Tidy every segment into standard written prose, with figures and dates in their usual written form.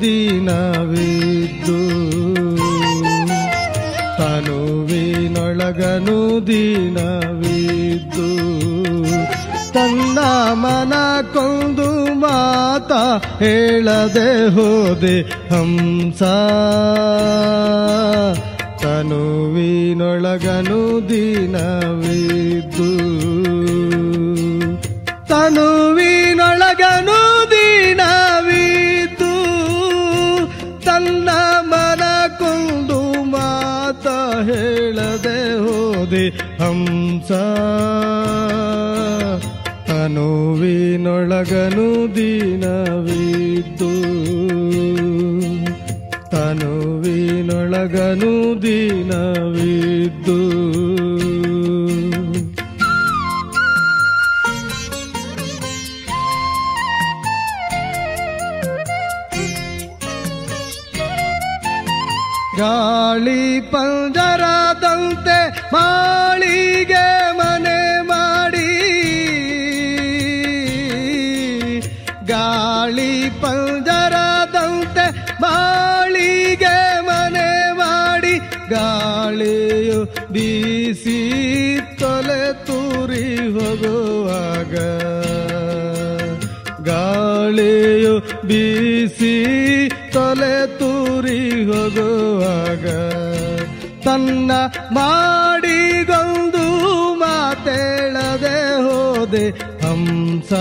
ದೀನವಿದ್ದು ತನುವಿನೊಳಗನು ದೀನವಿದ್ದು ತನ್ನ ಮನ ಕೊಂದು ಮಾತ ಹೇಳದೆ ಹೋದೆ ಹಂಸ ತನುವಿನೊಳಗನು ದೀನವಿದ್ದು ತನುವಿನೊಳಗನು ದೀನವಿದ್ದು ತನ್ನ ಮನ ಕೊಂದು ಮಾತ ಹೇಳದೆ ಹೋದೆ ಹಂಸ ತನುವಿನೊಳಗನು ದೀನವಿದ್ದು ತನುವಿನೊಳಗನು ದೀನವಿದ್ದು ಗಾಳಿ ಪಂಜರದಂತೆ ಮಾಳಿಗೆ ಮನೆ ಮಾಡಿ ಗಾಳಿ ಪಂಜರದಂತೆ ಮಾಳಿಗೆ ಮನೆ ಮಾಡಿ ಗಾಳಿಯು ಬೀಸಿ ತೊಲೆ ತೂರಿ ಹೋಗುವಾಗ ಗಾಳಿಯು ಬೀಸಿ ತೊಲೆ ತೂರಿ ಹೋಗುವಾಗ ತನ್ನ ಮಾಡಿಗೊಂದು ಮಾತೇಳದೆ ಹೋದೆ ಹಂಸ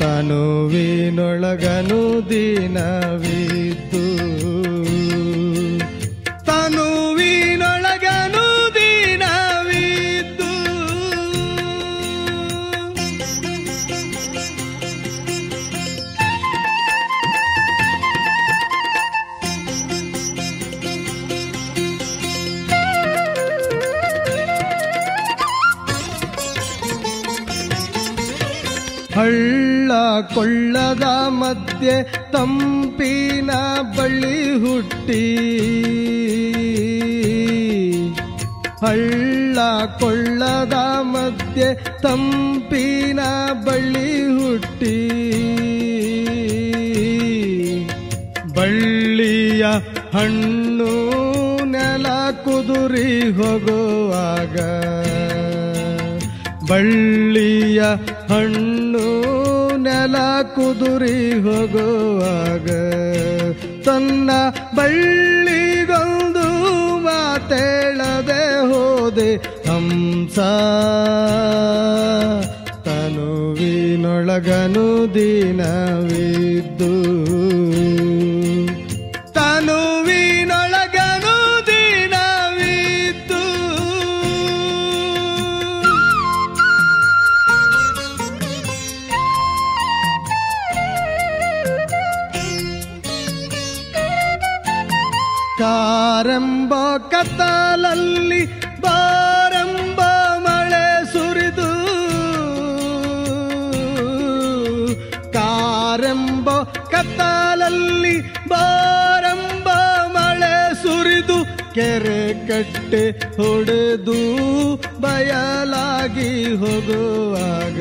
ತನುವಿನೊಳಗನು ದೀನವಿದ್ದು ತನುವಿನೊಳಗನು ದೀನವಿದ್ದು ಹಳ್ಳ ಕೊಳ್ಳದ ಮಧ್ಯೆ ತಂಪಿನ ಬಳ್ಳಿ ಹುಟ್ಟಿ ಹಳ್ಳ ಕೊಳ್ಳದ ಮಧ್ಯೆ ತಂಪಿನ ಬಳ್ಳಿ ಹುಟ್ಟಿ ಬಳ್ಳಿಯ ಹಣ್ಣು ನೆಲ ಕುದುರಿ ಹೋಗುವಾಗ ಬಳ್ಳಿಯ ಹಣ್ಣು ನೆಲ ಕುದುರಿ ಹೋಗುವಾಗ ತನ್ನ ಬಳ್ಳಿಗೊಂದು ಮಾತೇಳದೆ ಹೋದೆ ಹಂಸ ತನುವಿನೊಳಗನು ದೀನವಿದ್ದು ತನುವಿನೊಳಗನು ದೀನವಿದ್ದು ಕಾರೆಂಬ ಕತ್ತಲಲ್ಲಿ ಬಾರೆಂಬ ಮಳೆ ಸುರಿದು ಕಾರೆಂಬ ಕತ್ತಲಲ್ಲಿ ಬಾರೆಂಬ ಮಳೆ ಸುರಿದು ಕೆರೆ ಕಟ್ಟೆ ಹೊಡೆದು ಬಯಲಾಗಿ ಹೋಗುವಾಗ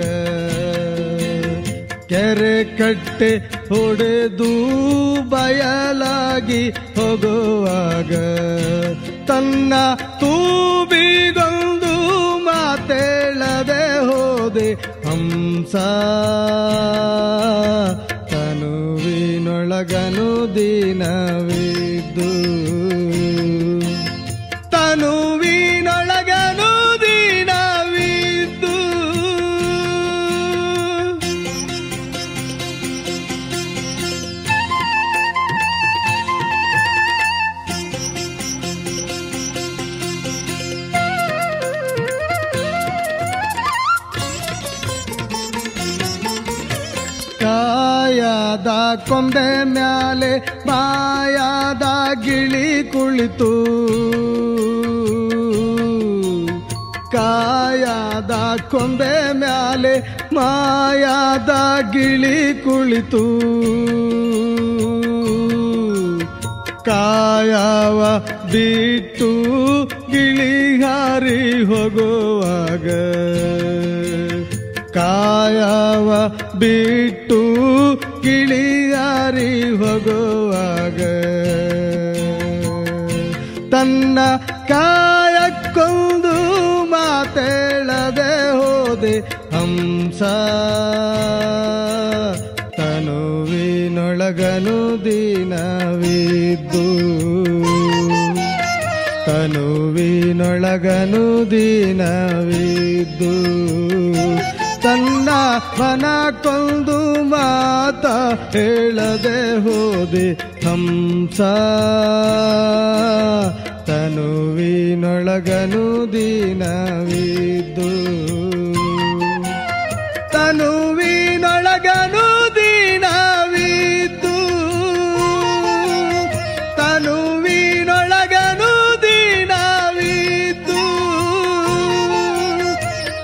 ಕೆರೆ ಕಟ್ಟೆ ಹೊಡೆದು ಬಯಲಾಗಿ ಹೋಗುವಾಗ ತನ್ನ ತೂಬಿಗೊಂದು ಮಾತೇಳದೆ ಹೋದೆ ಹಂಸ ತನುವಿನೊಳಗನು ದೀನವಿದ್ದು ತನುವಿನೊಳಗನು ದೀನವಿದ್ದು ಕಾಯದ ಕೊಂಬೆ ಮ್ಯಾಲೆ ಮಾಯಾದ ಗಿಳಿ ಕುಳಿತು ಕಾಯದ ಕೊಂಬೆ ಮ್ಯಾಲೆ ಮಾಯಾದ ಗಿಳಿ ಕುಳಿತು ಕಾಯವ ಬಿಟ್ಟು ಗಿಳಿ ಹಾರಿ ಹೋಗುವಾಗ ಕಾಯವ ಬಿಟ್ಟು ಗಿಳಿಯ ಹಾರಿ ಹೋಗುವಾಗ ತನ್ನ ಕಾಯಕ್ಕೊಂದು ಮಾತೇಳದೆ ಹೋದೆ ಹಂಸ ತನುವಿನೊಳಗನು ದೀನವಿದ್ದು ತನುವಿನೊಳಗನು ದೀನವಿದ್ದು ತನ್ನ ಮನಕ್ಕೊಂದು ಮಾತ ಹೇಳದೆ ಹೋದೆ ಹಂಸ ತನುವಿನೊಳಗನು ದೀನವಿದ್ದು ತನುವಿನೊಳಗನು ದೀನವಿದ್ದು ತನುವಿನೊಳಗನು ದೀನವಿದ್ದು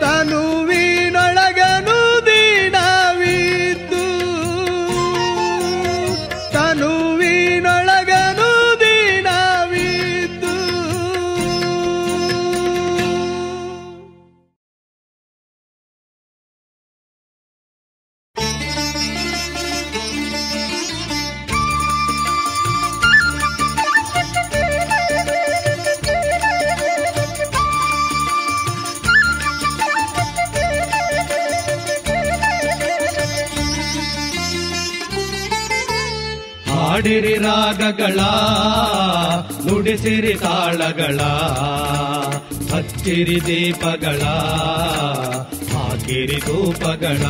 ತನುವಿನೊಳಗನು ದೀನವಿದ್ದು ತನುವಿನೊಳಗನು ದೀನವಿದ್ದು ಹಾಡಿರಿ ರಾಗಗಳ ನುಡಿಸಿರಿ ತಾಳಗಳ ಹಚ್ಚಿರಿ ದೀಪಗಳ ಹಾಕಿರಿ ಧೂಪಗಳ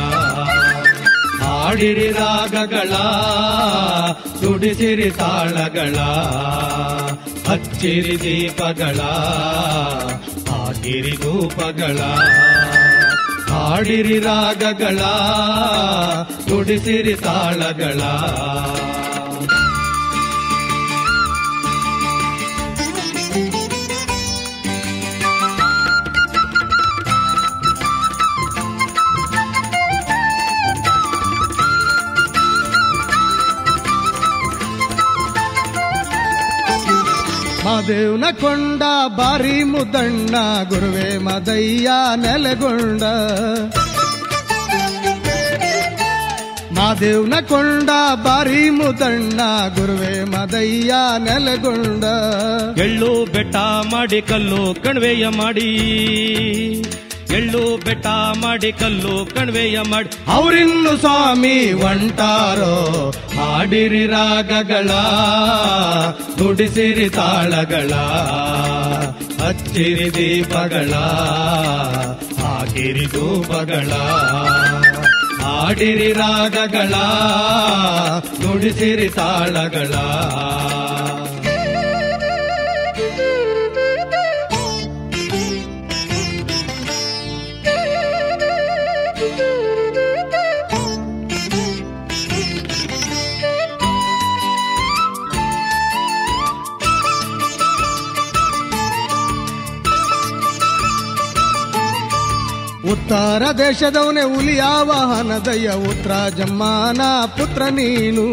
ಹಾಡಿರಿ ರಾಗಗಳ ನುಡಿಸಿರಿ ತಾಳಗಳ ಹಚ್ಚಿರಿ ದೀಪಗಳ ಹಾಕಿರಿ ಧೂಪಗಳ ಹಾಡಿರಿ ರಾಗಗಳ ನುಡಿಸಿರಿ ತಾಳಗಳ ಮಾದೇವ್ನ ಕೊಂಡ ಬಾರಿ ಮುದ್ದಣ್ಣ ಗುರುವೆ ಮದಯ್ಯ ನೆಲೆಗೊಂಡ ಮಾದೇವ್ನ ಕೊಂಡ ಬಾರಿ ಮುದ್ದಣ್ಣ ಗುರುವೆ ಮದಯ್ಯ ನೆಲೆಗೊಂಡ ಎಳ್ಳು ಬೆಟ್ಟ ಮಾಡಿ ಕಲ್ಲು ಕಣ್ವೆಯ ಮಾಡಿ ಎಳ್ಳು ಬೆಟ್ಟ ಮಾಡಿ ಕಲ್ಲು ಕಣ್ವೆಯ ಮಾಡಿ ಅವರಿನ್ನು ಸ್ವಾಮಿ ಒಂಟಾರೋ ಹಾಡಿರಿ ರಾಗಗಳ ನುಡಿಸಿರಿ ತಾಳಗಳ ಹಚ್ಚಿರಿ ದೀಪಗಳ ಹಾಕಿರಿ ಧೂಪಗಳ ಹಾಡಿರಿ ರಾಗಗಳ ನುಡಿಸಿರಿ ತಾಳಗಳ ಉತ್ತರ ದೇಶದವನೇ ಹುಲಿಯ ವಾಹನದಯ್ಯ ಉತ್ತರ ಜಮ್ಮನ ಪುತ್ರ ನೀನು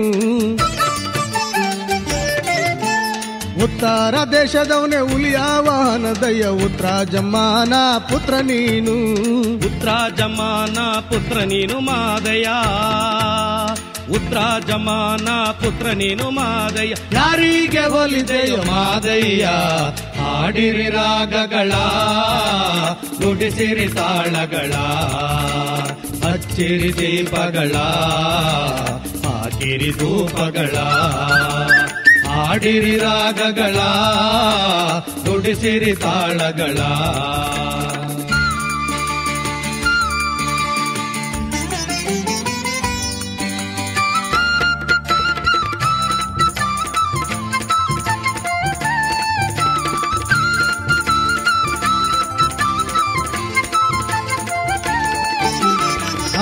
ಉತ್ತರ ದೇಶದವನೇ ಹುಲಿಯ ವಾಹನದಯ್ಯ ಉತ್ತರ ಜಮ್ಮನ ಪುತ್ರ ನೀನು ಉತ್ತರ ಜಮಾನ ಪುತ್ರ ನೀನು ಮಾದಯ್ಯ ಉತ್ತರ ಜಮಾನ ಪುತ್ರ ನೀನು ಮಾದಯ್ಯ ಯಾರಿಗೆ ಒಲಿದೆಯೋ ಮಾದಯ್ಯ ಹಾಡಿರಿ ರಾಗಗಳ ನುಡಿಸಿರಿ ತಾಳಗಳ ಹಚ್ಚಿರಿ ದೀಪಗಳ ಹಾಕಿರಿ ಧೂಪಗಳ ಹಾಡಿರಿ ರಾಗಗಳ ನುಡಿಸಿರಿ ತಾಳಗಳ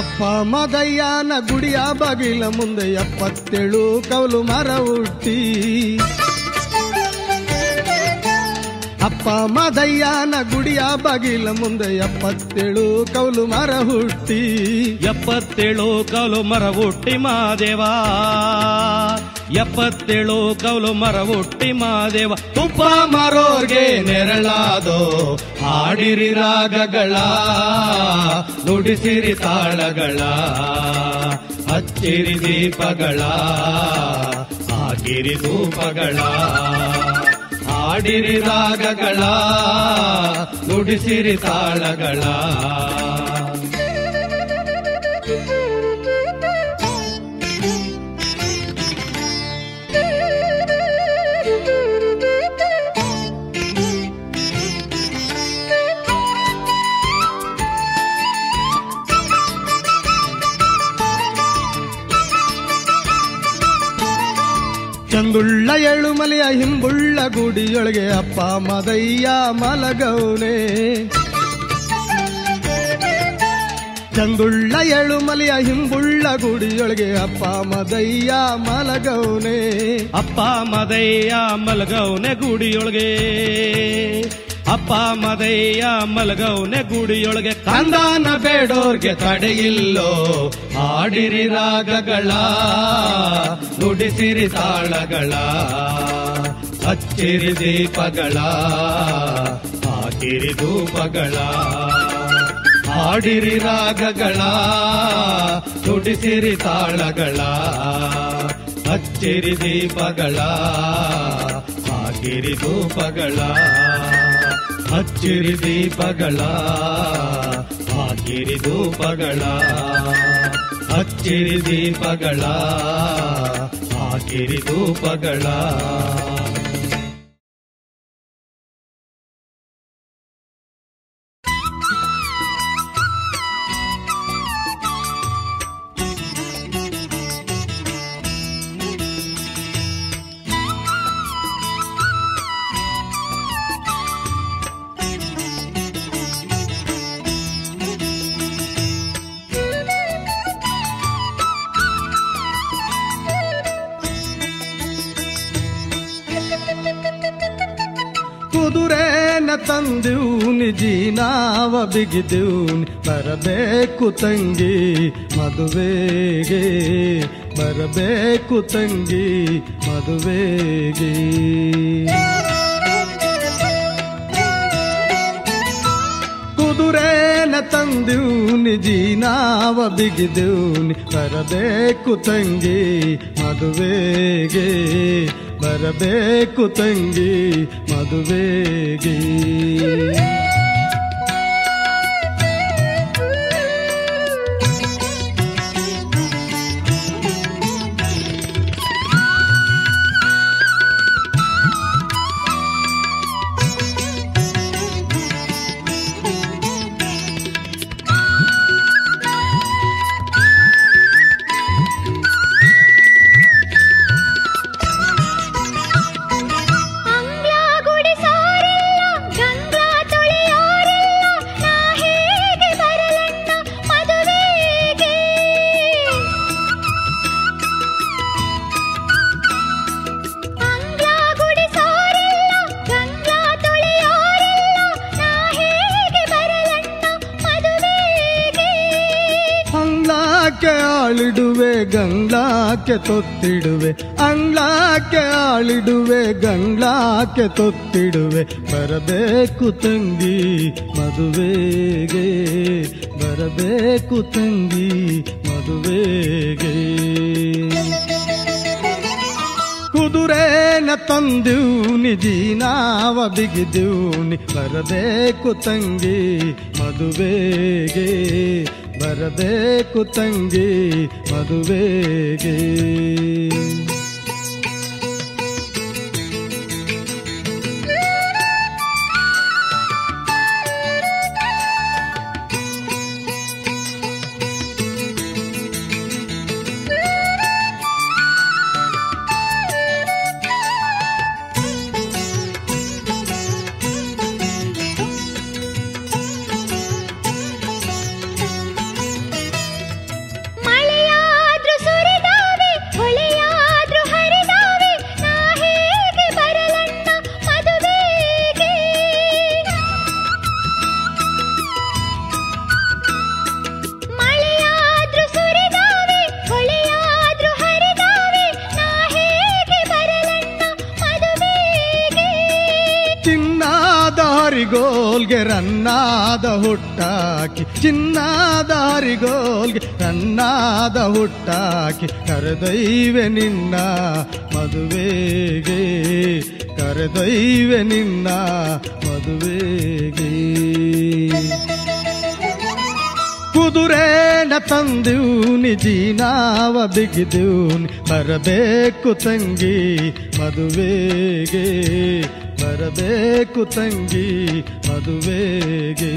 ಅಪ್ಪ ಮದಯ್ಯನ ಗುಡಿಯ ಬಾಗಿಲ ಮುಂದೆ 77 ಕೌಲು ಮರ ಹುಟ್ಟಿ ಅಪ್ಪ ಮದಯ್ಯನ ಗುಡಿಯ ಬಾಗಿಲ ಮುಂದೆ 77 ಕೌಲು ಮರ ಹುಟ್ಟಿ 77 ಕೌಲು ಮರ ಹುಟ್ಟಿ ಮಾದೇವ 77 ಕೌಲು ಮರ ಹುಟ್ಟಿ ಮಾದೇವ ತುಪ್ಪ ಮರೋರ್ಗೆ ನೆರಳಾದೋ ಹಾಡಿರಿ ರಾಗಗಳ ನುಡಿಸಿರಿ ತಾಳಗಳ ಹಚ್ಚಿರಿ ದೀಪಗಳ ಹಾಕಿರಿ ಧೂಪಗಳ ಹಾಡಿರಿ ರಾಗಗಳ ನುಡಿಸಿರಿ ತಾಳಗಳ ಚಂದುಳ್ಳ ಏಳುಮಲೆಯ ಹಿಂಬುಳ್ಳ ಗುಡಿಯೊಳಗೆ ಅಪ್ಪ ಮದಯ್ಯ ಮಲಗೌನೆ ಚಂದುಳ್ಳ ಏಳುಮಲೆಯ ಹಿಂಬುಳ್ಳ ಗುಡಿಯೊಳಗೆ ಅಪ್ಪ ಮದಯ್ಯ ಮಲಗೌನೆ ಅಪ್ಪ ಮದಯ್ಯ ಮಲಗೌನೆ ಗುಡಿಯೊಳಗೆ ಅಪ್ಪ ಮದಯ್ಯ ಮಲಗೌನೆ ಗುಡಿಯೊಳಗೆ ಕಂದಾನ ಬೇಡೋರ್ಗೆ ತಡೆಯಿಲ್ಲೋ ಹಾಡಿರಿ ರಾಗಗಳ ನುಡಿಸಿರಿ ತಾಳಗಳ ಹಚ್ಚಿರಿ ದೀಪಗಳ ಹಾಕಿರಿ ಧೂಪಗಳ ಹಾಡಿರಿ ರಾಗಗಳ ನುಡಿಸಿರಿ ತಾಳಗಳ ಹಚ್ಚಿರಿ ದೀಪಗಳ ಹಾಕಿರಿ ಧೂಪಗಳ ಹಚ್ಚಿರಿ ದೀಪಗಳ ಹಾಕಿರಿ ಧೂಪಗಳ ಹಚ್ಚಿರಿ ದೀಪಗಳ ಹಾಕಿರಿ ಧೂಪಗಳ ಕುದುರೆನ ತಂದೂನಿ ಜೀನಾವ ಬಿಗಿದೂನಿ ಬರಬೇಕು ತಂಗಿ ಮದುವೆಗೆ ಬರಬೇಕು ತಂಗಿ ಮದುವೆಗೆ ಕುದುರೆನ ತಂದೂನಿ ಜೀನಾವ ಬಿಗಿದೂನಿ ಬರಬೇಕು ತಂಗಿ ಮದುವೆಗೆ ಬರಬೇಕು ತಂಗಿ ಮದುವೆಗೆ ಆಳಿಡುವೆ ಗಂಗ್ಲಾಕ್ಕೆ ತೊತ್ತಿಡುವೆ ಅಂಗ್ಲಾಕ್ಕೆ ಆಳಿಡುವೆ ಗಂಗ್ಲಾಕ್ಕೆ ತೊತ್ತಿಡುವೆ ಬರಬೇಕು ತಂಗಿ ಮದುವೆಗೆ ಬರಬೇಕು ತಂಗಿ ಮದುವೆಗೆ ಕುದುರೆನ ತಂದೂನಿ ಜೀನಾವ ಬಿಗಿದೂನಿ ಬರಬೇಕು ತಂಗಿ ಮದುವೆಗೆ ಬರಬೇಕು ತಂಗಿ ಮದುವೆಗೆ ಮಳೆಯಾದ್ರೂ ಸುರಿದಾವೆ ಹೊಳೆಯಾದ್ರೂ ಹರಿಗೋಲ್ಗೆ ರನ್ನಾದ ಹುಟ್ಟಾಕಿ ಚಿನ್ನಾದ ಹರಿಗೋಲ್ಗೆ ರನ್ನಾದ ಹುಟ್ಟಾಕಿ ಕರೆದೊಯ್ವೆ ನಿನ್ನ ಮದುವೆಗೆ ಕರೆದೊಯ್ವೆ ನಿನ್ನ ಮದುವೆಗೆ ಕುದುರೆನ ತಂದೂನಿ ಜೀನಾವ ಬಿಗಿದೂನಿ ಬರಬೇಕು ತಂಗಿ ಮದುವೆಗೆ ಬರಬೇಕು ತಂಗಿ ಮದುವೆಗೆ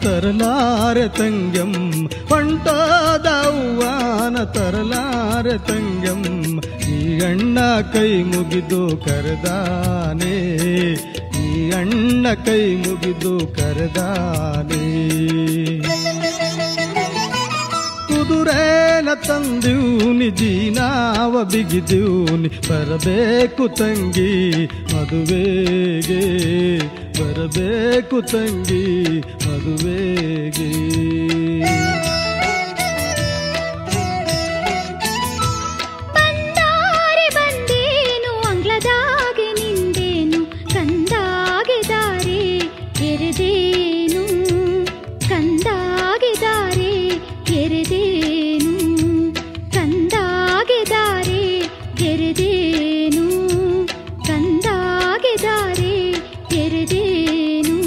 ತರಲಾರೆ ತಂಗಂ ಹೊಂಟೋದವ್ವಾನ ತರಲಾರೆ ತಂಗಂ ಈ ಅಣ್ಣ ಕೈ ಮುಗಿದು ಕರೆದಾನೆ ಈ ಅಣ್ಣ ಕೈ ಮುಗಿದು ಕರೆದಾನೆ ಕುದುರೆನ ತಂದೂನಿ ಜೀನಾವ ಬಿಗಿದೂನಿ ಬರಬೇಕು ತಂಗಿ ಮದುವೆಗೆ ಬರಬೇಕು ತಂಗಿ ಮದುವೆಗೆ ಬಂದಾರೆ ಬಂದೇನು ಅಂಗ್ಲದಾಗೆ ನಿಂದೇನು ಕಂದಾಗೆ ದಾರೆ ಎರೆದೇನು ಕಂದಾಗೆ ದಾರೆ ಎರೆದೇನು ಕಂದಾಗೆ ದಾರೆ ಎರೆದೇನು ಕಂದಾಗೆ ದಾರೆ ಎರೆದೇನು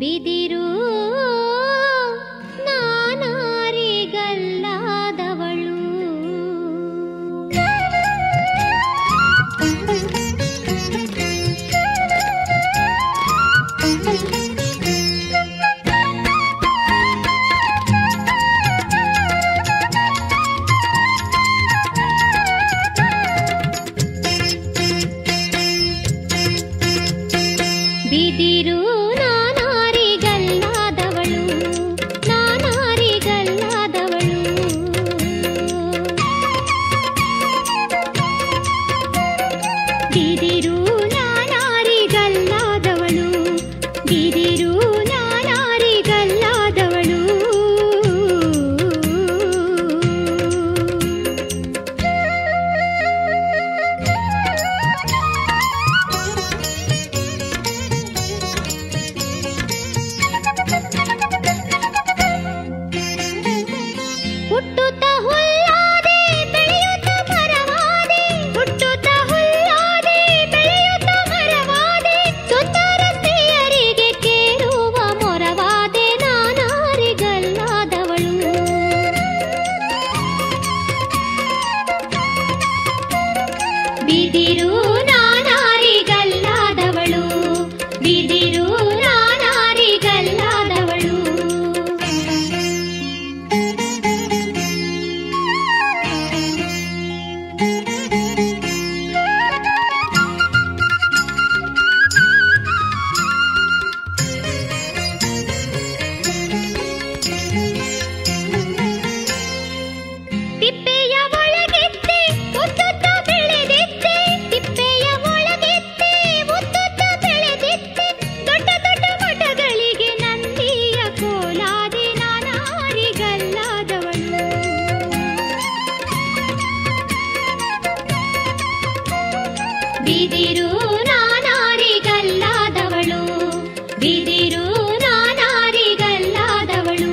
ಬಿದಿರು ನಾನಾರಿಗಲ್ಲಾದವಳು ಬಿದಿರು ನಾನಾರಿಗಲ್ಲಾದವಳು ನಾನಾರಿಗಲ್ಲಾದವಳು ಬಿದಿರು ನಾನಾರಿಗಲ್ಲಾದವಳು ಬಿದಿರು ನಾನಾರಿಗಲ್ಲಾದವಳು ಹುಟ್ಟುತ್ತ ಹುಲ್ಲಾದೆ ಬೆಳೆಯುತ್ತ ಮರವಾದೆ ಹುಟ್ಟುತ್ತ ಹುಲ್ಲಾದೆ ಬೆಳೆಯುತ್ತ ಮರವಾದೆ ಸುತ್ತರಸ್ತೆಯರಿಗೆ ಕೇರುವ ಮೊರವಾದೆ ನಾನಾರಿಗಲ್ಲಾದವಳು ಬಿದಿರು ನಾನಾರಿಗಲ್ಲಾದವಳು ಬಿದಿರು ನಾನಾರಿಗಲ್ಲಾದವಳು ತಿಪ್ಪೆಯ ಒಳಗೆತ್ತೆ ಉದ್ದುತ್ತ ಬೆಳೆದಿತ್ತೆ ತಿಪ್ಪೆಯ ಬಿದಿರು ನಾನಾರಿಗಲ್ಲಾದವಳು, ಬಿದಿರು ನಾನಾರಿಗಲ್ಲಾದವಳು.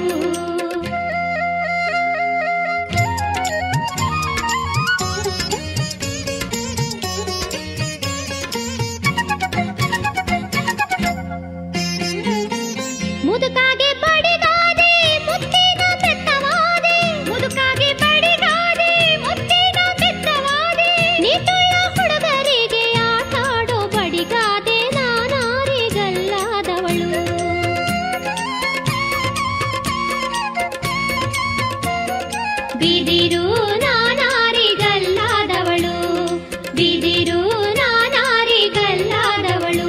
ಮುದುಕಾಗೆ ಬಡಿಗಾದೆ ಮುತ್ತಿನ ಬೆತ್ತವಾದೆ, ಮುದುಕಾಗೆ ಬಡಿಗಾದೆ ಮುತ್ತಿನ ಬೆತ್ತವಾದೆ, ನೀತುಯ ಹುಡುಗರಿಗೆ ಆಟಾಡೋ ಬಡಿಗಾದೆ ನಾನಾರಿಗಲ್ಲಾದವಳು. ಬಿದಿರು ನಾನಾರಿಗಲ್ಲಾದವಳು, ಬಿದಿರು ನಾನಾರಿಗಲ್ಲಾದವಳು.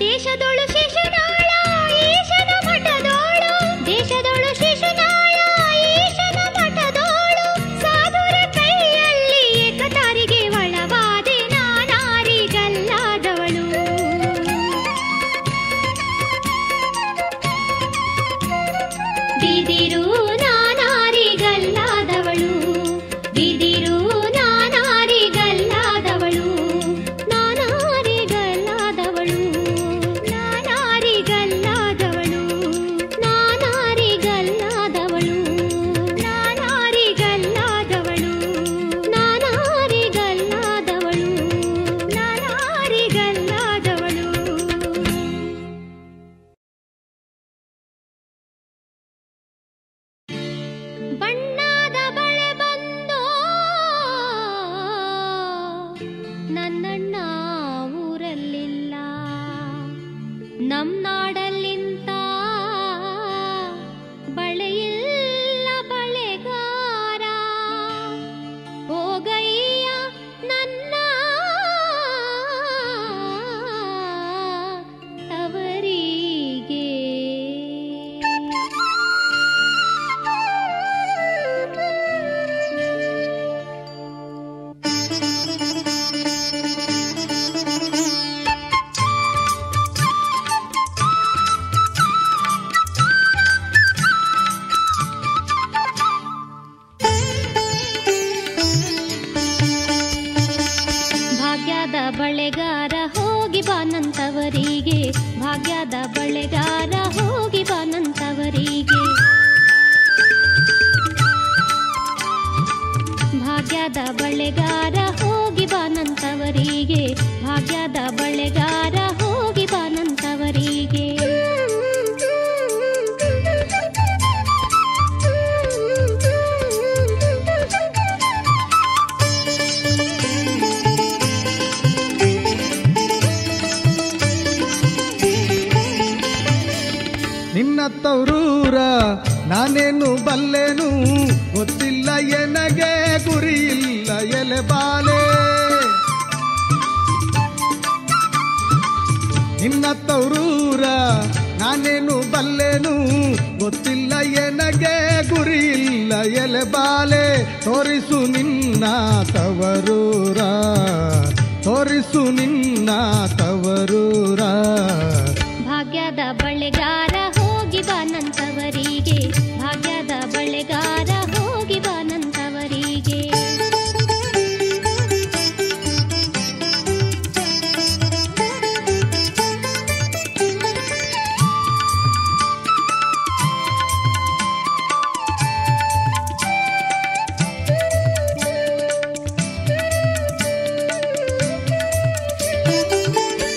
ದೇಶದೊಳು ಶಿಶುನಾಳ ಈಶನ ಮಠದೋಳು, ದೇಶದೊಳು ಶಿಶುನಾಳ ಈಶನ ಮಠದೋಳು, ಸಾಧುರ ಕೈಯಲ್ಲಿ ಏಕತಾರಿಗೆ ಒಳವಾದೆ ನಾನಾರಿಗಲ್ಲಾದವಳು. ಬಿದಿರು ನಾನಾರಿಗಲ್ಲಾದವಳು, ಬಿದಿರು ನಾನಾರಿಗಲ್ಲಾದವಳು, ನಾನಾರಿಗಲ್ಲಾದವಳು, ನಾನಾರಿಗಲ್ಲಾದವಳು, ನಾನಾರಿಗಲ್ಲಾದವಳು, ನಾನಾರಿಗಲ್ಲಾದವಳು, ನಾನಾರಿಗಲ್ಲಾದವಳು, ನಾನಾರಿಗಲ್ಲಾದವಳು. ಬಣ್ಣದ ಬಳೆ ಬಂದೋ ನನ್ನಣ್ಣ ಊರಲ್ಲಿಲ್ಲ, ನಮ್ ನಾಡಲ್ಲಿಂತ ಬಳೆಯಿಲ್ಲ ಬಳೆಗಾರ, ಹೋಗಯ್ಯ ನನ್ನ ತವರಿಗೆ. ಭಾಗ್ಯದ ಬಳೆಗಾರ ಹೋಗಿ ಬಾನಂತವರಿಗೆ, ಭಾಗ್ಯದ ಬಳೆಗಾರ ಹೋಗಿ ಬಾನಂತವರಿಗೆ, ಭಾಗ್ಯದ ಬಳೆಗಾರ ಹೋಗಿ ಬಾನಂತವರಿಗೆ, ಭಾಗ್ಯದ ಬಳೆಗಾರ ಹೋಗಿ ಬಾನಂತವರಿಗೆ. ನಿನ್ನ ತವರೂರ ನಾನೇನು ಬಲ್ಲೆನು, ಗೊತ್ತಿಲ್ಲ ಎನಗೆ ಗುರಿಯಿಲ್ಲ ಎಲೆ ಬಾಲೆ. ನಿನ್ನ ತವರೂರ ನಾನೇನು ಬಲ್ಲೆನು, ಗೊತ್ತಿಲ್ಲ ಎನಗೆ ಗುರಿಯಿಲ್ಲ ಎಲೆ ಬಾಲೆ. ತೋರಿಸು ನಿನ್ನ ತವರೂರ, ತೋರಿಸು ನಿನ್ನ ತವರೂರ. ಭಾಗ್ಯದ ಬಳೆಗಾರ ಹೋಗಿ ಬಾನಂತವರಿಗೆ, ಭಾಗ್ಯದ ಬಳೆಗಾರ ಹೋಗಿ ಬಾನಂತವರಿಗೆ.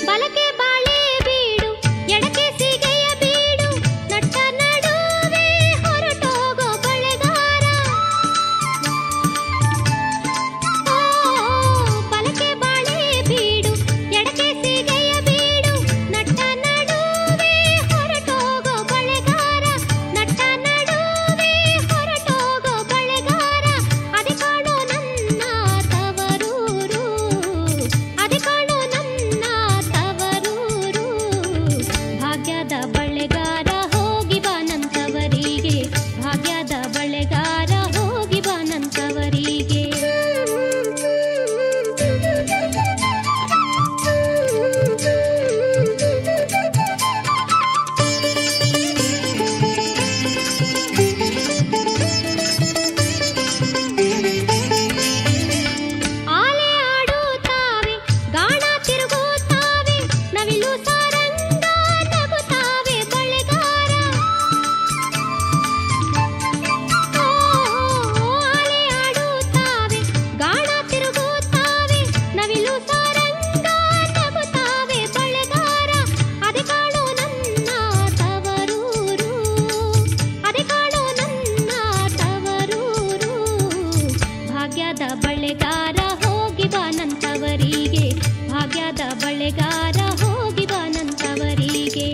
ಬಲಕೆ ಬಾಳೆ ಬೀಡು, ಎಡಕೆ ಸಿಗೆಯ ಬೀಡು, ನಟ್ಟ ನಡುವೆ ಹೊರಟೋಗೋ ಬಳೆಗಾರ. ಬಲಕೆ ಬಾಳೆ ಬೀಡು, ಎಡಕೆ ಸಿಗೆಯ ಬೀಡು, ನಟ್ಟ ನಡುವೆ ಹೊರಟೋಗೋ ಬಳೆಗಾರ, ನಟ್ಟ ನಡುವೆ ಹೊರಟೋಗೋ ಬಳೆಗಾರ. ಅದೆ ಕಾಣೋ ನನ್ನ ತವರೂರು, ಅದೆ ಕಾಣೋ ನನ್ನ ತವರೂರು. ಭಾಗ್ಯದ ಬಳೆಗಾರ ಹೋಗಿ ಬಾನಂತವರಿಗೆ, ಭಾಗ್ಯದ ಬಳೆಗಾರ ಹೋಗಿ ಬಾನಂತವರಿಗೆ. ಭಾಗ್ಯದ ಬಳೆಗಾರ ಹೋಗಿ ಬಾನಂತವರಿಗೆ, ಭಾಗ್ಯದ ಬಳೆಗಾರ ಹೋಗಿ ಬಾನಂತವರಿಗೆ.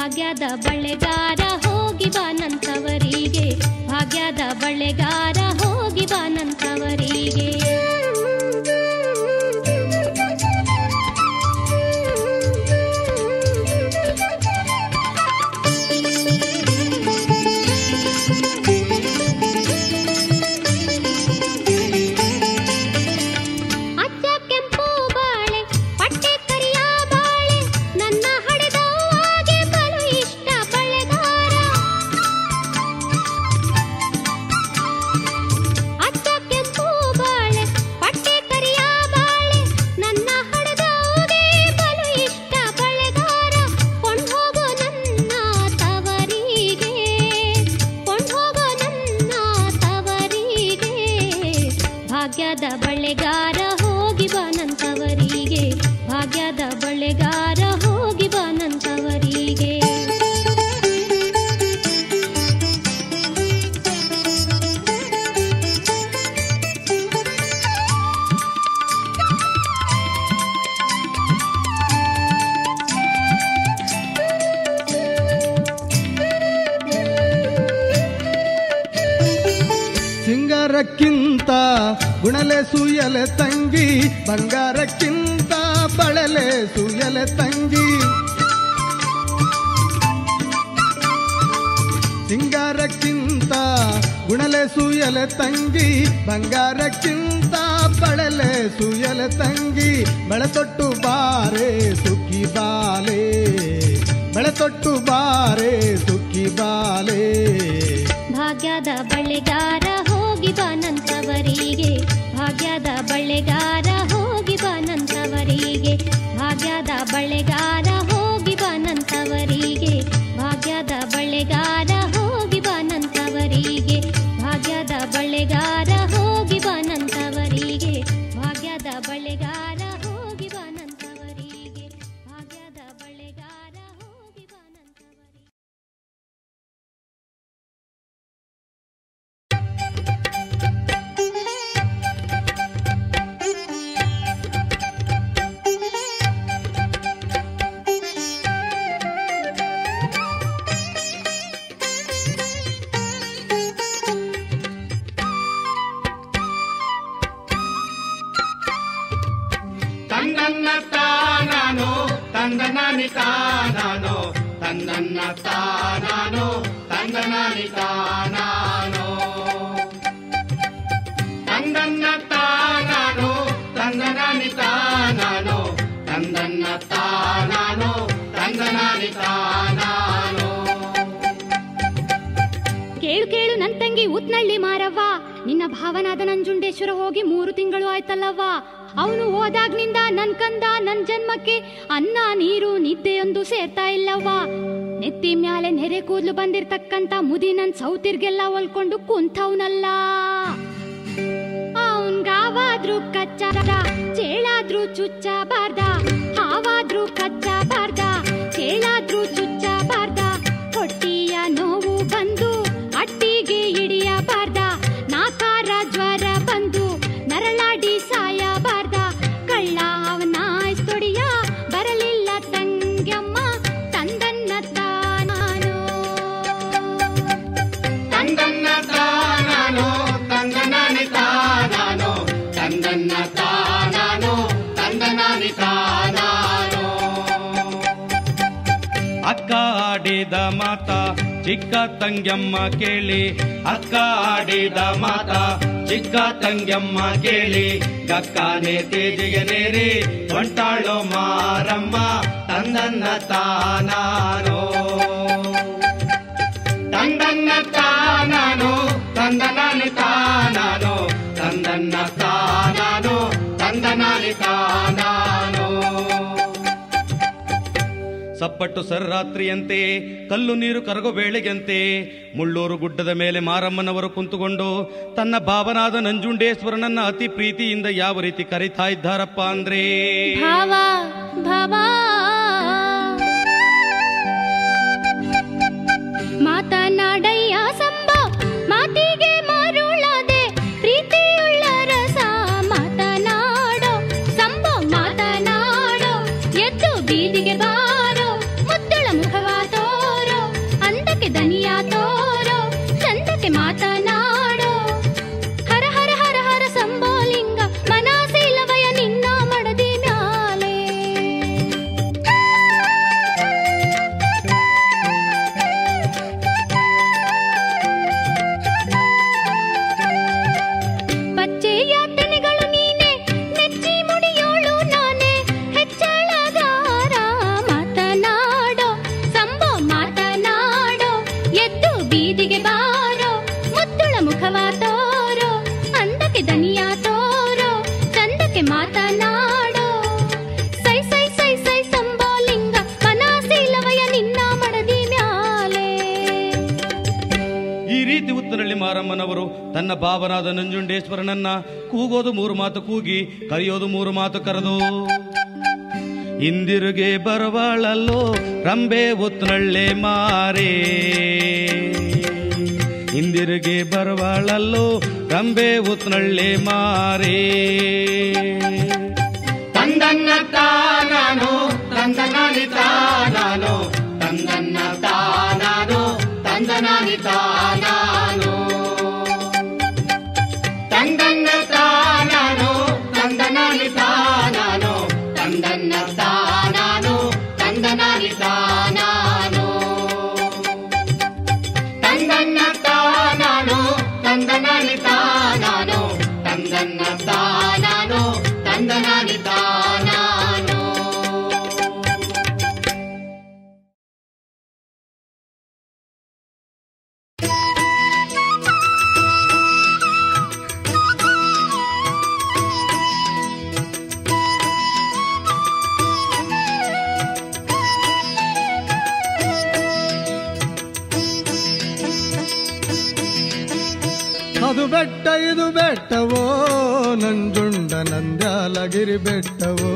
ಭಾಗ್ಯದ ಬಳೆಗಾರ ಹೋಗಿ ಬಾನಂತವರಿಗೆ, ಭಾಗ್ಯದ ಬಳೆಗಾರ ಹೋಗಿ ಬಾನಂತವರಿಗೆ. ಭಾಗ್ಯದ ಬಳೆಗಾರ ಹೋಗಿ ಬಾನಂತವರಿಗೆ, ಭಾಗ್ಯದ ಬಳೆಗಾರ ಹೋಗಿ ಬಾನಂತವರಿಗೆ. ಸಿಂಗಾರಕ್ಕಿಂತ ಗುಣಲೆ ಸೂಯಲೆ ತಂಗಿ, ಬಂಗಾರಕ್ಕಿಂತ ಬಳಲೆ ಸೂಯಲೆ ತಂಗಿ. ಸಿಂಗಾರಕ್ಕಿಂತ ಗುಣಲೆ ಸೂಯಲೆ ತಂಗಿ, ಬಂಗಾರಕ್ಕಿಂತ ಬಳಲೆ ಸೂಯಲೆ ತಂಗಿ. ಬೆಳೆತೊಟ್ಟು ಬಾರೆ ಸುಖಿ ಬಾಲೆ, ಬೆಳೆತೊಟ್ಟು ಬಾರೆ ಸುಖಿ ಬಾಲೆ. ಭಾಗ್ಯದ ಬಳೆಗಾರ ಹೋಗಿ ಬಾನಂತವರಿಗೆ, ಭಾಗ್ಯದ ಬಳೆಗಾರ ಹೋಗಿ ಬಾನಂತವರಿಗೆ, ಭಾಗ್ಯದ ಬಳೆಗಾರ ಹೋಗಿ ಬಾನಂತವರಿಗೆ, ಭಾಗ್ಯದ ಬಳೆಗಾರ ಹೋಗಿ ಬಾನಂತವರಿಗೆ, ಭಾಗ್ಯದ ಬಳೆಗಾರ ಹೋಗಿ ಬಾನಂತವರಿಗೆ, ಭಾಗ್ಯದ ಬಳೆಗಾರ ಹೋಗಿ ಬಾನಂತವರಿಗೆ, ಭಾಗ್ಯದ ಬಳೆಗಾರ ಹೋಗಿ ಬಾನಂತವರಿಗೆ. ತಂದನ್ನ ತಾನಾನೋ ತಂದನಾನಿ ತಾನಾನೋ, ತಂದನ್ನ ತಾನಾನೋ ತಂದನಾನಿ ತಾನಾನೋ. ತಂದನ್ನ ತಾನಾನೋ ತಂದನಾನಿ ತಾನಾನೋ, ತಂದನ್ನ ತಾನಾನೋ ತಂದನಾನಿ ತಾನಾನೋ. ಕೇಳು ಕೇಳು ನನ್ ತಂಗಿ ಉತ್ನಳ್ಳಿ ಮಾರವ್ವ, ನಿನ್ನ ಭಾವನಾದ ನಂಜುಂಡೇಶ್ವರ ಹೋಗಿ 3 ತಿಂಗಳು ಆಯ್ತಲ್ಲವ್ವ. ಅವನು ಹೋದಾಗ್ನಿಂದ ನನ್ ಕಂದ ನನ್ ಜನ್ಮಕ್ಕೆ ಅನ್ನ ನೀರು ನಿದ್ದೆಯೊಂದು ಸೇರ್ತಾ ಇಲ್ಲವ್ವ. ನೆತ್ತಿ ಮ್ಯಾಲೆ ನೆರೆ ಕೂದ್ಲು ಬಂದಿರ್ತಕ್ಕಂತ ಮುದಿ ನನ್ ಸೌತಿರ್ಗೆಲ್ಲ ಹೊಲ್ಕೊಂಡು ಕುಂತವ್ನಲ್ಲ. ಅವನ್ಗಾವಾದ್ರೂ ಕಚ್ಚಾರ, ಚೇಳಾದ್ರೂ ಚುಚ್ಚಬಾರ್ದ, ಹಾವಾದ್ರೂ ಕಚ್ಚಬಾರ್ದ, ಚೇಳಾದ್ರೂ ಚುಚ್ಚಬಾರ್ದ. ಹೊಟ್ಟಿಯ ನೋವು ಬಂದು ಅಟ್ಟಿಗೆ ಹಿಡಿಯಬಾರ್ದ, ನಾಕಾರ ಜ್ವರ ಬಂದು ನರಳಾಡಿ ಸಾಯಬಾರ್ದ. ಕಳ್ಳ ಅವನ ತೊಡಿಯ ಬರಲಿಲ್ಲ ತಂಗ್ಯಮ್ಮ, ತಂದನ್ನ ತಾನಾನೋ ತಂದನ್ನ ತಾನಾನೋ ತಂದನಾನಿ ತಾನಾನೋ, ತಂದನ್ನ ತಾನಾನೋ ತಂದನಾನಿ ತಾನಾನೋ. ಅಕ್ಕ ಆಡಿದ ಮಾತ ಚಿಕ್ಕ ತಂಗ್ಯಮ್ಮ ಕೇಳಿ ಅಕ್ಕ ಆಡಿದ ಮಾತ ಚಿಕ್ಕ ತಂಗ್ಯಮ್ಮ ಕೇಳಿ ಗಕ್ಕನೆ ತೇಜಿಗೆ ನೇರಿ ಹೊಂಟಾಳೋ ಮಾರಮ್ಮ ತಂದನ್ನ ತಾನಾನೋ ತಂದನ್ನ ತಾನಾನೋ ತಂದನಾನಿ ತಾನಾನೋ ತಂದನ್ನ ತಾನಾನೋ ತಂದನಾನಿ ತಾನಾನೋ ಸಪ್ಪಟ್ಟು ಸರ್ರಾತ್ರಿಯಂತೆ ಕಲ್ಲು ನೀರು ಕರಗೋ ಬೇಳೆಗಂತೆ ಮುಳ್ಳೂರು ಗುಡ್ಡದ ಮೇಲೆ ಮಾರಮ್ಮನವರು ಕುಂತುಕೊಂಡು ತನ್ನ ಭಾವನಾದ ನಂಜುಂಡೇಶ್ವರನನ್ನ ಅತಿ ಪ್ರೀತಿಯಿಂದ ಯಾವ ರೀತಿ ಕರೀತಾ ಇದ್ದಾರಪ್ಪ ಅಂದ್ರೆ ಭಾವ ಭಾವ ಮಾತನಾಡಯ್ಯ ಸಂಭ ಮಾತಿಗೆ ಮರುಳದೆ ಪ್ರೀತಿಯುಳ್ಳ ರಸ ಮಾತನಾಡೋ ಸಂಭ ಮಾತನಾಡೋ ಎದ್ದು ಬೀದಿಗೆ ಬಾರೋ ಮುದ್ದುಳ ಮುಖವ ತೋರೋ ಅಂದಕ್ಕೆ ದನಿಯ ತೋರೋ ಚಂದಕ್ಕೆ ಮಾತನಾಡೋ ಹರ ಹರ ಹರ ಹರ ಸಂಬೋಲಿಂಗ ಮನಸಿಲ್ಲವಯ ನಿನ್ನ ಮಡದಿ ಮ್ಯಾಲೆ ಪಚ್ಚೆಯ ತೆನೆಗಳು ನೀನೆ ನೆಚ್ಚಿ ಮುಡಿಯೋಳು ನಾನೇ ಹೆಚ್ಚಳಗಾರ ಮಾತನಾಡೋ ಸಂಭೋ ಮಾತನಾಡೋ ಎದ್ದು ಬೀದಿಗೆ ಬಾರೋ ಮುದ್ದುಳ ಮುಖವ ತೋರೋ ಅಂದಕ್ಕೆ ದನಿಯ ತೋರೋ ಚಂದಕ್ಕೆ ಮಾತನಾಡೋ ಸೈ ಸೈ ಸೈ ಸೈ ಸಂಬೋಲಿಂಗ ಮನಸಿಲ್ಲವಯ ನಿನ್ನ ಮಡದಿ ಮ್ಯಾಲೆ ಈ ರೀತಿ ಉತ್ತರಳ್ಳಿ ಮಾರಮ್ಮನವರು ತನ್ನ ಭಾವನಾದ ನಂಜುಂಡೇಶ್ವರನನ್ನ ಕೂಗೋದು 3 ಮಾತು ಕೂಗಿ ಕರೆಯೋದು 3 ಮಾತು ಕರೆದು ಇಂದಿರುಗೆ ಬರವಾಳಲ್ಲೋ ರಂಬೆ ಉತ್ತರಳ್ಳೆ ಮಾರೇ ಇಂದಿರುಗೆ ಬರವಾಳಲ್ಲೋ ರಂಬೆ ಉತ್ತರಳ್ಳೆ ಮಾರೇ ತಂದನ್ನ ತಾನಾನೋ ತಂದನಾನಿ ತಾನಾನೋ ತಂದನ್ನ ತಾನಾನೋ ತಂದನಾನಿ ತಾನಾನೋ ತಂದನ್ನ ತಾನಾನೋ ತಂದನಾನಿ ತಾನಾನೋ ತಂದನ್ನ ತಾನಾನೋ ತಂದನಾನಿ ತಾನಾನೋ ತಂದನ್ನ ತಾನಾನೋ ತಂದನಾನಿ ತಾನಾನೋ ತಂದನ್ನ ತಾನಾನೋ ತಂದನಾನಿ ತಾನಾನೋ ಅದು ಬೆಟ್ಟ ಇದು ಬೆಟ್ಟವೋ ನಂಜುಂಡ ನಂದ್ಯಾಲಗಿರಿ ಬೆಟ್ಟವೋ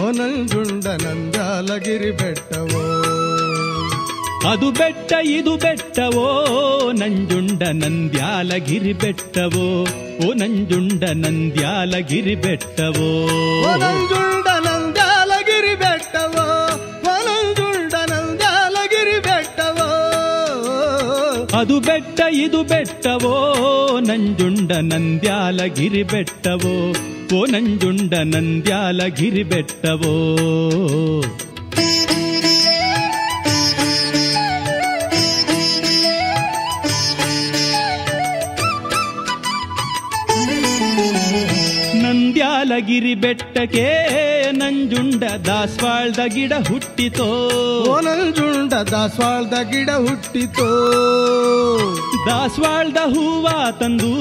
ಓ ನಂಜುಂಡ ನಂದ್ಯಾಲಗಿರಿ ಬೆಟ್ಟವೋ ಅದು ಬೆಟ್ಟ ಇದು ಬೆಟ್ಟವೋ ನಂಜುಂಡ ನಂದ್ಯಾಲಗಿರಿ ಬೆಟ್ಟವೋ ಓ ನಂಜುಂಡ ನಂದ್ಯಾಲಗಿರಿ ಬೆಟ್ಟವೋ ಓ ನಂಜುಂಡ ನಂದ್ಯಾಲಗಿರಿ ಬೆಟ್ಟವೋ ಓ ನಂಜುಂಡ ನಂದ್ಯಾಲಗಿರಿ ಬೆಟ್ಟವೋ ಅದು ಬೆಟ್ಟ ಇದು ಬೆಟ್ಟವೋ ನಂಜುಂಡ ನಂದ್ಯಾಲಗಿರಿ ಬೆಟ್ಟವೋ ಓ ನಂಜುಂಡ ನಂದ್ಯಾಲಗಿರಿ ಬೆಟ್ಟವೋ ನಂದ್ಯಾಲಗಿರಿ ಬೆಟ್ಟಕ್ಕೆ ನಂಜುಂಡ ದಾಸವಾಳದ ಗಿಡ ಹುಟ್ಟಿತೋ ಓ ನಂಜುಂಡ ದಾಸವಾಳದ ಗಿಡ ಹುಟ್ಟಿತೋ ದಾಸವಾಳದ ಹೂವ ತಂದು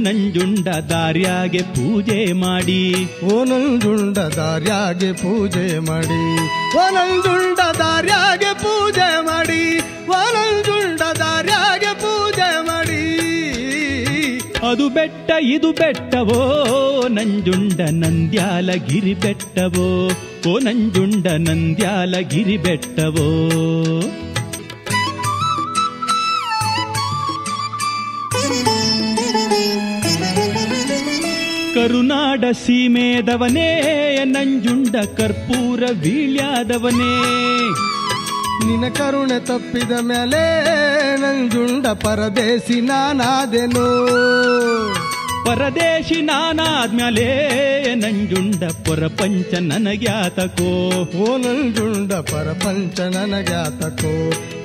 ನಂಜುಂಡ ದಾರ್ಯಾಗೆ ಪೂಜೆ ಮಾಡಿ ಓ ನಂಜುಂಡ ದಾರ್ಯಾಗೆ ಪೂಜೆ ಮಾಡಿ ಓ ನಂಜುಂಡ ದಾರ್ಯಾಗೆ ಪೂಜೆ ಮಾಡಿ ಓ ನಂಜುಂಡ ದಾರ್ಯಾಗೆ ಪೂಜೆ ಮಾಡಿ ಅದು ಬೆಟ್ಟ ಇದು ಬೆಟ್ಟವೋ ನಂಜುಂಡ ನಂದ್ಯಾಲಗಿರಿ ಬೆಟ್ಟವೋ ಓ ನಂಜುಂಡ ನಂದ್ಯಾಲಗಿರಿ ಬೆಟ್ಟವೋ ಕರುನಾಡ ಸೀಮೆದವನೇ ನಂಜುಂಡ ಕರ್ಪೂರ ವೀಳ್ಯಾದವನೇ ನಿನ್ನ ಕರುಣೆ ತಪ್ಪಿದ ಮೇಲೆ ನಂಜುಂಡ ಪರದೇಸಿ ನಾನಾದೆನು ಪರದೇಶಿ ನಾನಾದ್ಮ್ಯಾಲೆ ನಂಜುಂಡ ಪ್ರಪಂಚ ನನಗ್ಯಾತಕೋ. ಓ ನಂಜುಂಡ ಪರಪಂಚ ನನಗ್ಯಾತಕೋ.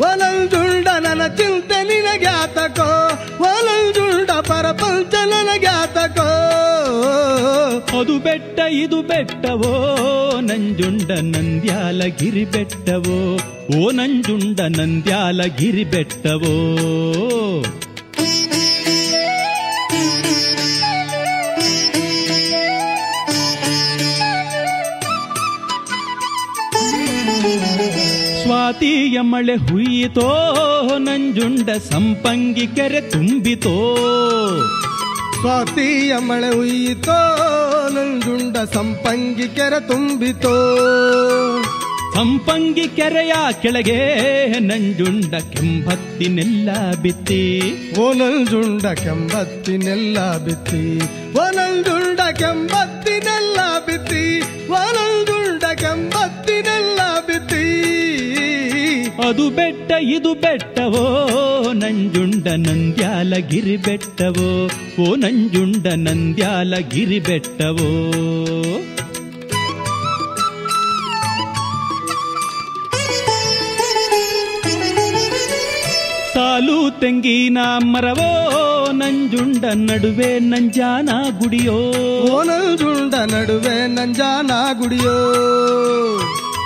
ಓ ನಂಜುಂಡ ನನ್ನ ಚಿಂತೆ ನಿನಗ್ಯಾತಕೋ. ಓ ನಂಜುಂಡ ಪರಪಂಚ ನನಗ್ಯಾತಕೋ. ಅದು ಬೆಟ್ಟ ಇದು ಬೆಟ್ಟವೋ ನಂಜುಂಡ ನಂದ್ಯಾಲಗಿರಿ ಬೆಟ್ಟವೋ. ಓ ನಂಜುಂಡ ನಂದ್ಯಾಲಗಿರಿ ಬೆಟ್ಟವೋ. ಸ್ವಾತಿಯ ಮಳೆ ಹುಯ್ಯಿತೋ ನಂಜುಂಡ ಸಂಪಂಗಿ ಕೆರೆ ತುಂಬಿತೋ. ಸ್ವಾತಿಯ ಮಳೆ ಹುಯ್ಯಿತೋ ನಂಜುಂಡ ಸಂಪಂಗಿ ಕೆರೆ ತುಂಬಿತೋ. ಸಂಪಂಗಿ ಕೆರೆಯ ಕೆಳಗೆ ನಂಜುಂಡ ಕೆಂಬತ್ತಿನೆಲ್ಲ ಬಿತ್ತಿ. ಓ ನಂಜುಂಡ ಕೆಂಬತ್ತಿನೆಲ್ಲ ಬಿತ್ತಿ. ಓ ನಂಜುಂಡ ಕೆಂಬತ್ತಿನೆಲ್ಲ ಬಿತ್ತಿ. ಓ ನಂಜುಂಡ ಕೆಂಬತ್ತಿನೆಲ್ಲ ಬಿತ್ತಿ. ಅದು ಬೆಟ್ಟ ಇದು ಬೆಟ್ಟವೋ ನಂಜುಂಡ ನಂದ್ಯಾಲಗಿರಿ ಬೆಟ್ಟವೋ. ಓ ನಂಜುಂಡ ನಂದ್ಯಾಲಗಿರಿ ಬೆಟ್ಟವೋ. ಸಾಲು ತೆಂಗಿನ ಮರವೋ ನಂಜುಂಡ ನಡುವೆ ನಂಜಾನ ಗುಡಿಯೋ. ಓ ನಂಜುಂಡ ನಡುವೆ ನಂಜಾನ ಗುಡಿಯೋ.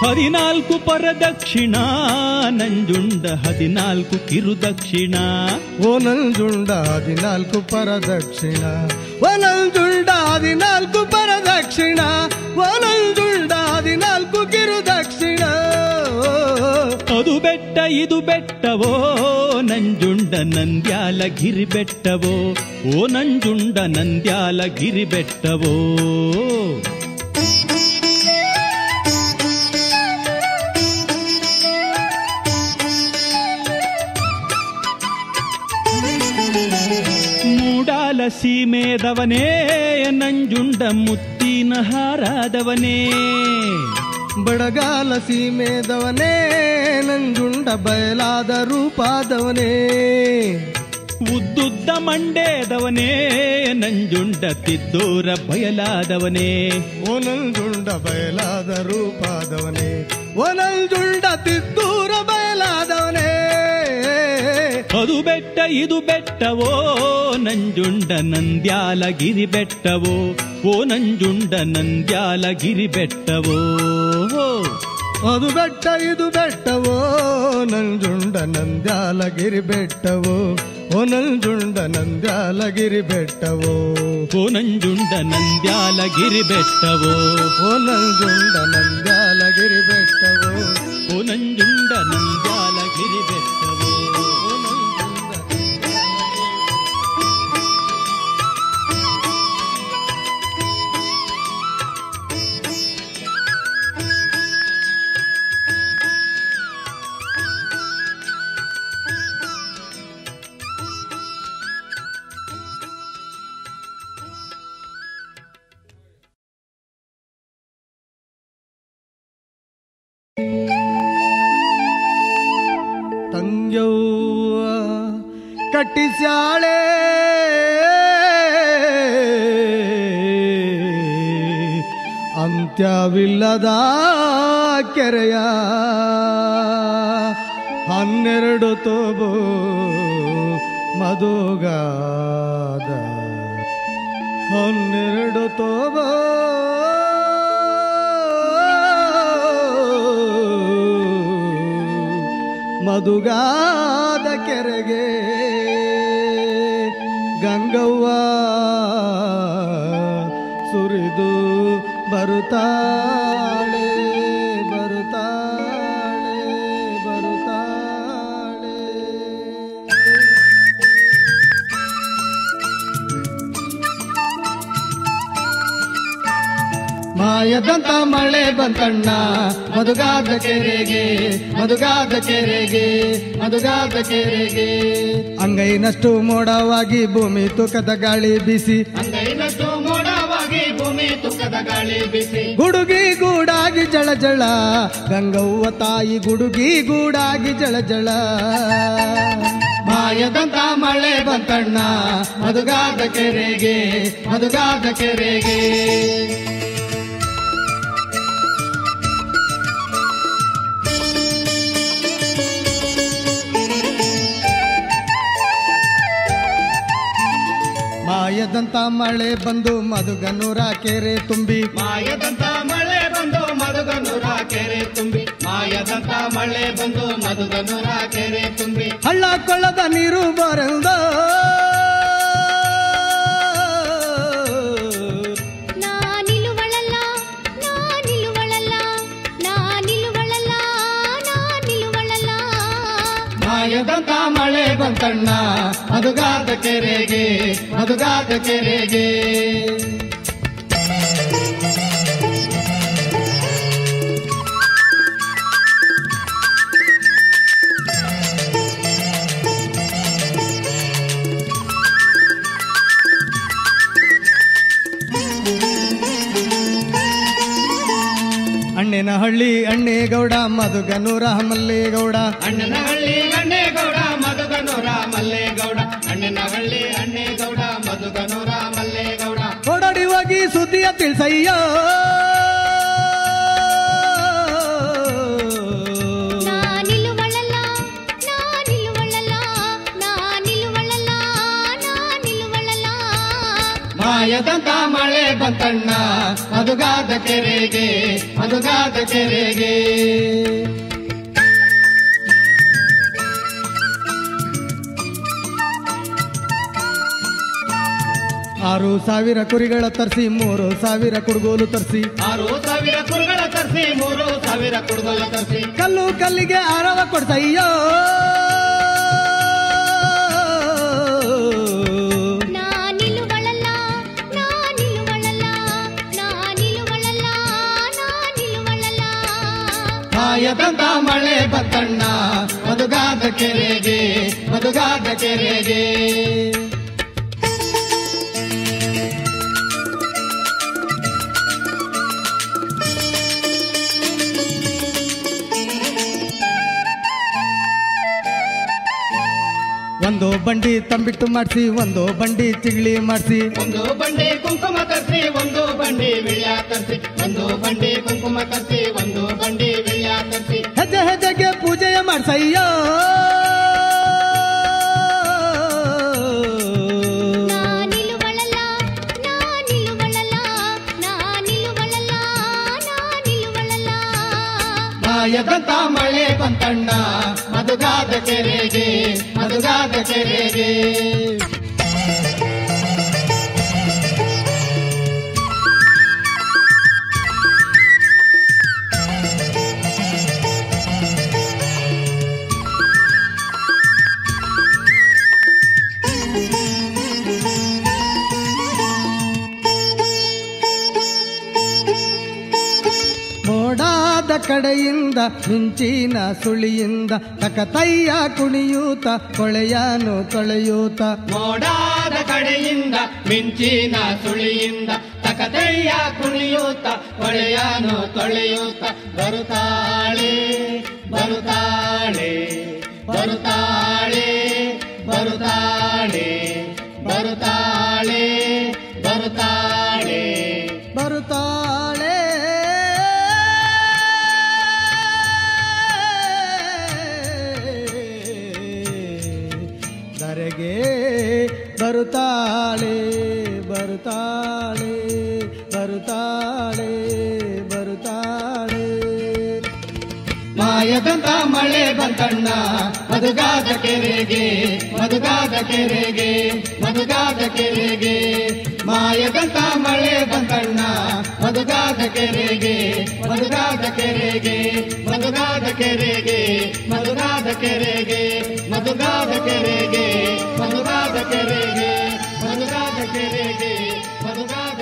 14 ಪರದಕ್ಷಿಣ ನಂಜುಂಡ 14 ಕಿರುದಕ್ಷಿಣ. ಓ ನಂಜುಂಡ 14 ಪರದಕ್ಷಿಣ. ಓ ನಂಜುಂಡ 14 ಪರದಕ್ಷಿಣ. ಓ ನಂಜುಂಡ 14 ಕಿರುದಕ್ಷಿಣ. ಅದು ಬೆಟ್ಟ ಇದು ಬೆಟ್ಟವೋ ನಂಜುಂಡ ನಂದ್ಯಾಲಗಿರಿ ಬೆಟ್ಟವೋ. ಓ ನಂಜುಂಡ ನಂದ್ಯಾಲಗಿರಿ ಬೆಟ್ಟವೋ. ಮೂಡಾಲ ಸೀಮೆದವನೇ ನಂಜುಂಡ ಮುತ್ತಿನ ಹಾರಾದವನೇ. ಬಡಗಾಲ ಸೀಮೆದವನೇ ನಂಜುಂಡ ಬಯಲಾದ ರೂಪಾದವನೇ. ಉದ್ದುದ್ದ ಮಂಡೇದವನೇ ನಂಜುಂಡ ತಿದ್ದೂರ ಬಯಲಾದವನೇ. ಓ ನಂಜುಂಡ ಬಯಲಾದ ರೂಪಾದವನೇ. ಓ ನಂಜುಂಡ ತಿದ್ದೂರ ಬಯಲಾದವನೇ. ಅದು ಬೆಟ್ಟ ಇದು ಬೆಟ್ಟವೋ ನಂಜುಂಡ ನಂದ್ಯಾಲಗಿರಿ ಬೆಟ್ಟವೋ. ಓ ನಂಜುಂಡ ನಂದ್ಯಾಲಗಿರಿ ಬೆಟ್ಟವೋ. ಅದು ಬೆಟ್ಟ ಇದು ಬೆಟ್ಟವೋ ನಂಜುಂಡ ನಂದ್ಯಾಲಗಿರಿ ಬೆಟ್ಟವೋ. ಓ ನಂಜುಂಡ ನಂದ್ಯಾಲಗಿರಿ ಬೆಟ್ಟವೋ. ಓ ನಂಜುಂಡ ನಂದ್ಯಾಲಗಿರಿ ಬೆಟ್ಟವೋ. ಓ ನಂಜುಂಡ ನಂದ್ಯಾಲಗಿರಿ ಬೆಟ್ಟವೋ. ಓ ನಂಜುಂಡ ನಂದ್ಯಾಲಗಿರಿ ಬೆಟ್ಟವೋ. ತಂಗ್ಯವ್ವ ಕಟ್ಟಿಸ್ಯಾಳೆ ಅಂತ್ಯವಿಲ್ಲದ ಕೆರೆಯ 12 ತೋಬೋ ಮಧುಗಾದ 12 ತೋಬೋ ಮಧುಗಾದ ಕೆರೆಗೆ ಗಂಗವ್ವ ಸುರಿದು ಬರುತ್ತಾಳೆ ಬರುತ್ತಾಳೆ ಬರುತ್ತಾಳೆ. ಮಾಯದಂತ ಮಳೆ ಬಂತಣ್ಣ ಮಧುಗಾದ ಕೆರೆಗೆ ಮಧುಗಾದ ಕೆರೆಗೆ ಮಧುಗಾದ ಕೆರೆಗೆ. ಅಂಗೈನಷ್ಟು ಮೋಡವಾಗಿ ಭೂಮಿ ತೂಕದ ಗಾಳಿ ಬಿಸಿ ಅಂಗೈನಷ್ಟು ಮೋಡವಾಗಿ ಭೂಮಿ ತೂಕದ ಗಾಳಿ ಬಿಸಿ. ಗುಡುಗಿ ಗೂಡಾಗಿ ಜಳ ಜಳ ಗಂಗವ್ವ ತಾಯಿ ಗುಡುಗಿ ಗೂಡಾಗಿ ಜಳ ಜಳ. ಮಾಯದಂತ ಮಳೆ ಬಂತಣ್ಣ ಮಧುಗಾದ ಕೆರೆಗೆ ಮಧುಗಾದ ಕೆರೆಗೆ. ಮಾಯದಂತ ಮಳೆ ಬಂದು ಮಧುಗನೂರ ಕೆರೆ ತುಂಬಿ ಮಾಯದಂತ ಮಳೆ ಬಂದು ಮಧುಗನೂರ ಕೆರೆ ತುಂಬಿ ಮಾಯದಂತ ಮಳೆ ಬಂದು ಮಧುಗನೂರ ಕೆರೆ ತುಂಬಿ ಹಳ್ಳ ಕೊಳ್ಳದ ನೀರು ಬರೆದ ಮಾಯದಂತ ಮಳೆ ಬಂತಣ್ಣ ಮಧುಗಾದ ಕೆರೆಗೆ ಮಧುಗಾದ ಕೆರೆಗೆ. ಅಣ್ಣನಹಳ್ಳಿ ಅಣ್ಣೇಗೌಡ ಮಧುಗನೂರ ಮಲ್ಲೇಗೌಡ ಅಣ್ಣನಹಳ್ಳಿ ಅಣ್ಣೇಗೌಡ ಮಧುಗನೂರ ಮಲ್ಲೇಗೌಡ ಅಣ್ಣನಹಳ್ಳಿ ಅಣ್ಣೇಗೌಡ ಮಧುಗನೂರ ಮಲ್ಲೇಗೌಡ. ಓಡಾಡಿ ಹೋಗಿ ಸುದ್ದಿಯ ತಿಳಿಸಯ್ಯ ಮಾಯದಂತ ಮಳೆ ಬಂತಣ್ಣ ಮಧುಗಾದ ಕೆರೆಗೆ ಮಧುಗಾದ ಕೆರೆಗೆ. 6,000 ಕುರಿಗಳ ತರಿಸಿ 3,000 ಕುಡುಗೋಲು ತರಿಸಿ 6,000 ಕುರಿಗಳ ತರಿಸಿ 3,000 ಕುಡುಗೋಲು ತರಿಸಿ ಕಲ್ಲು ಕಲ್ಲಿಗೆ ಆರವ ಕೊಡ್ಸಯ್ಯೋ ಮಾಯದಂತ ಮಳೆ ಬತ್ತಣ್ಣ ಮಧುಗಾದ ಕೆರೆಗೆ ಮಧುಗಾದ ಕೆರೆಗೆ. ಒಂದು ಬಂಡಿ ತಂಬಿಟ್ಟು ಮಾಡಿಸಿ ಒಂದು ಬಂಡಿ ಚಿಗ್ಲಿ ಮಾಡಿಸಿ ಒಂದು ಬಂಡಿ ಕುಂಕುಮ ತರಿಸಿ ಒಂದು ಬಂಡಿ ವಿಳ್ಯ ತರಿಸಿ ಒಂದು ಬಂಡಿ ಕುಂಕುಮ ತರಿಸಿ ಒಂದು ಬಂಡಿ ವಿಳ್ಯ ತರಿಸಿ ಹೆಜ್ಜೆ ಹೆಜ್ಜೆಗೆ ಪೂಜೆಯ ಮಾಡ್ಸಯ್ಯೋ ಮಾಯದಂತ ಮಳೆ ಬಂತಣ್ಣ ಮಧುಗಾದ ಕೆರೆಗೆ ಮಧುಗಾದ ಕೆರೆಗೆ. ಮೋಡಾದ ಕಡೆಯಿಂದ ಮಿಂಚಿನ ಸುಳಿಯಿಂದ ತಕತಯ್ಯ ಕುಣಿಯೂತ ಕೊಳೆಯಾನು ತೊಳೆಯೂತ ಮೋಡಾದ ಕಡೆಯಿಂದ ಮಿಂಚಿನ ಸುಳಿಯಿಂದ ತಕತಯ್ಯ ಕುಣಿಯೂತ ಕೊಳೆಯಾನು ತೊಳೆಯೂತ ಬರುತ್ತಾಳೆ ಬರುತ್ತಾಳೆ ಬರುತ್ತಾಳೆ ಬರುತ್ತಾಳೆ ಬರುತ್ತಾಳೆ ಬರುತ್ತಾಳೆ ಬರುತ್ತಾಳೆ ಧರೆಗೆ ಬರುತ್ತಾಳೆ ಬರುತ್ತಾಳೆ ಬರುತ್ತಾಳೆ ಬರುತ್ತಾಳೆ. ಮಾಯದಂತ ಮಳೆ ಬಂತಣ್ಣ ಮಧುಗಾದ ಕೆರೆಗೆ ಮಧುಗಾದ ಕೆರೆಗೆ ಮಧುಗಾದ ಕೆರೆಗೆ. ಮಾಯದಂತ ಮಳೆ ಬಂತಣ್ಣ ಮಧುಗಾದ ಕೆರೆಗೆ ಮಧುಗಾದ ಕೆರೆಗೆ ಮಧುಗಾದ ಕೆರೆಗೆ ಮಧುಗಾದ ಕೆರೆಗೆ ಮಧುಗಾದ ಕೆರೆಗೆ ಮಧುಗಾದ ಕೆರೆಗೆ ಮಧುಗಾದ ಕೆರೆಗೆ ಮಧುಗಾದ